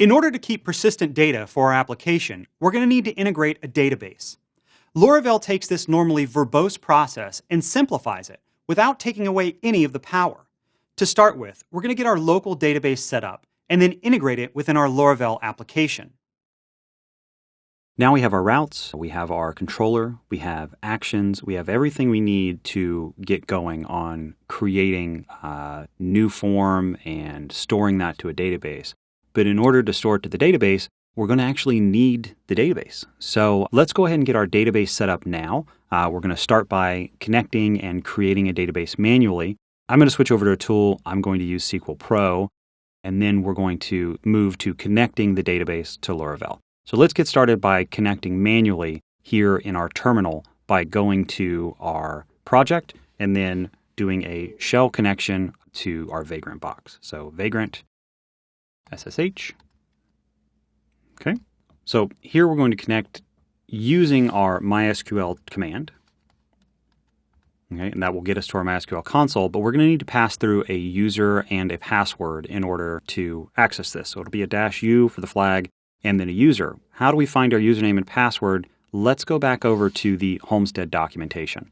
In order to keep persistent data for our application, we're going to need to integrate a database. Laravel takes this normally verbose process and simplifies it without taking away any of the power. To start with, we're going to get our local database set up and then integrate it within our Laravel application. Now we have our routes, we have our controller, we have actions, we have everything we need to get going on creating a new form and storing that to a database. But in order to store it to the database, we're going to actually need the database. So let's go ahead and get our database set up now. We're going to start by connecting and creating a database manually. I'm going to switch over to a tool. I'm going to use SQL Pro, and then we're going to move to connecting the database to Laravel. So let's get started by connecting manually here in our terminal by going to our project and then doing a shell connection to our Vagrant box. So Vagrant SSH. Okay. So here we're going to connect using our MySQL command. Okay, and that will get us to our MySQL console, but we're going to need to pass through a user and a password in order to access this. So it'll be a -u for the flag and then a user. How do we find our username and password? Let's go back over to the Homestead documentation.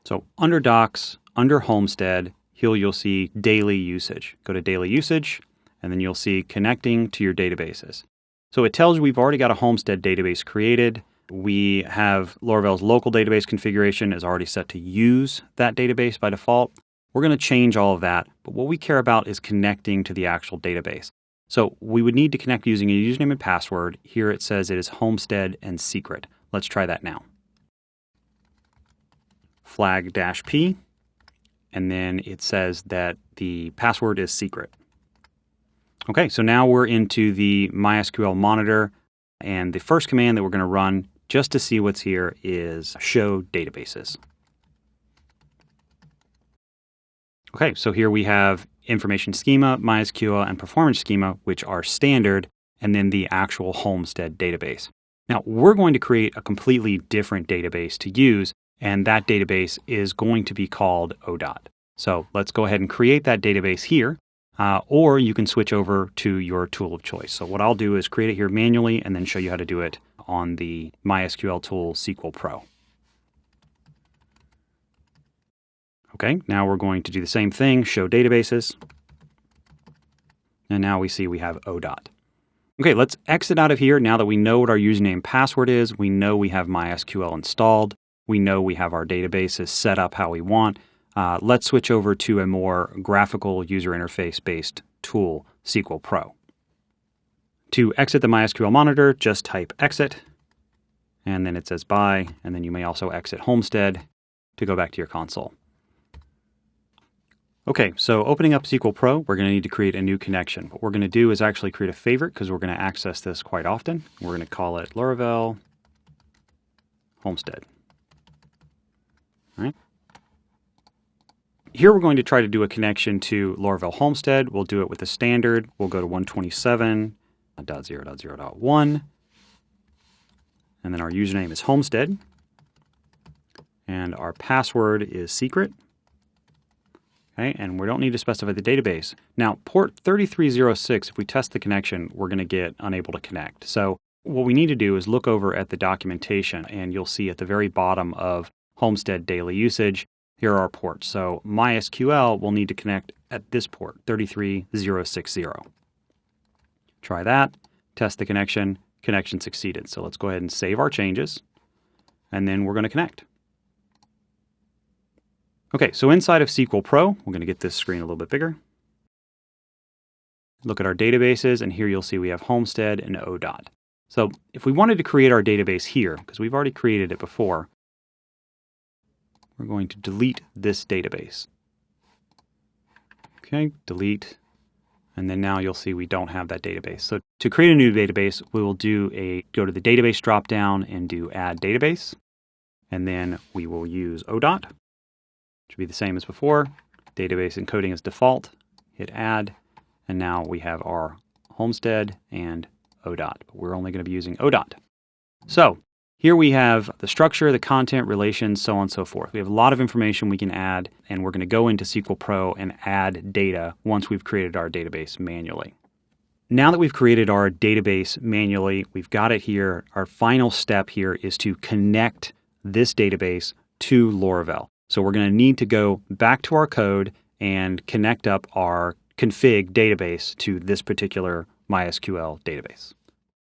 So under Docs, under Homestead, you'll see daily usage. Go to daily usage, and then you'll see connecting to your databases. So it tells you we've already got a Homestead database created. We have Laravel's local database configuration is already set to use that database by default. We're going to change all of that, but what we care about is connecting to the actual database. So we would need to connect using a username and password. Here it says it is Homestead and secret. Let's try that now. Flag -p, and then it says that the password is secret. Okay, so now we're into the MySQL monitor, and the first command that we're going to run just to see what's here is show databases. Okay, so here we have information schema, MySQL, and performance schema, which are standard, and then the actual Homestead database. Now, we're going to create a completely different database to use, and that database is going to be called ODOT. So let's go ahead and create that database here, or you can switch over to your tool of choice. So what I'll do is create it here manually and then show you how to do it on the MySQL tool SQL Pro. Okay, now we're going to do the same thing, show databases. And now we see we have ODOT. Okay, let's exit out of here now that we know what our username and password is. We know we have MySQL installed. We know we have our databases set up how we want. Let's switch over to a more graphical user interface based tool, SQL Pro. To exit the MySQL monitor, just type exit, and then it says bye, and then you may also exit Homestead to go back to your console. Okay, so opening up SQL Pro, we're going to need to create a new connection. What we're going to do is actually create a favorite because we're going to access this quite often. We're going to call it Laravel Homestead. All right. Here we're going to try to do a connection to Laravel Homestead. We'll do it with the standard. We'll go to 127.0.0.1. And then our username is Homestead. And our password is secret. Okay, and we don't need to specify the database. Now, port 3306, if we test the connection, we're going to get unable to connect. So what we need to do is look over at the documentation, and you'll see at the very bottom of Homestead daily usage, here are our ports. So MySQL will need to connect at this port, 33060. Try that, test the connection, connection succeeded. So let's go ahead and save our changes, and then we're going to connect. Okay, so inside of SQL Pro, we're going to get this screen a little bit bigger. Look at our databases, and here you'll see we have Homestead and ODOT. So if we wanted to create our database here, because we've already created it before, we're going to delete this database. Okay, delete, and then now you'll see we don't have that database. So to create a new database, we will go to the database dropdown and do add database, and then we will use ODOT. Should be the same as before. Database encoding as default. Hit add, and now we have our Homestead and ODOT. But we're only going to be using ODOT. So here we have the structure, the content, relations, so on and so forth. We have a lot of information we can add, and we're going to go into SQL Pro and add data once we've created our database manually. Now that we've created our database manually, we've got it here. Our final step here is to connect this database to Laravel. So we're going to need to go back to our code and connect up our config database to this particular MySQL database.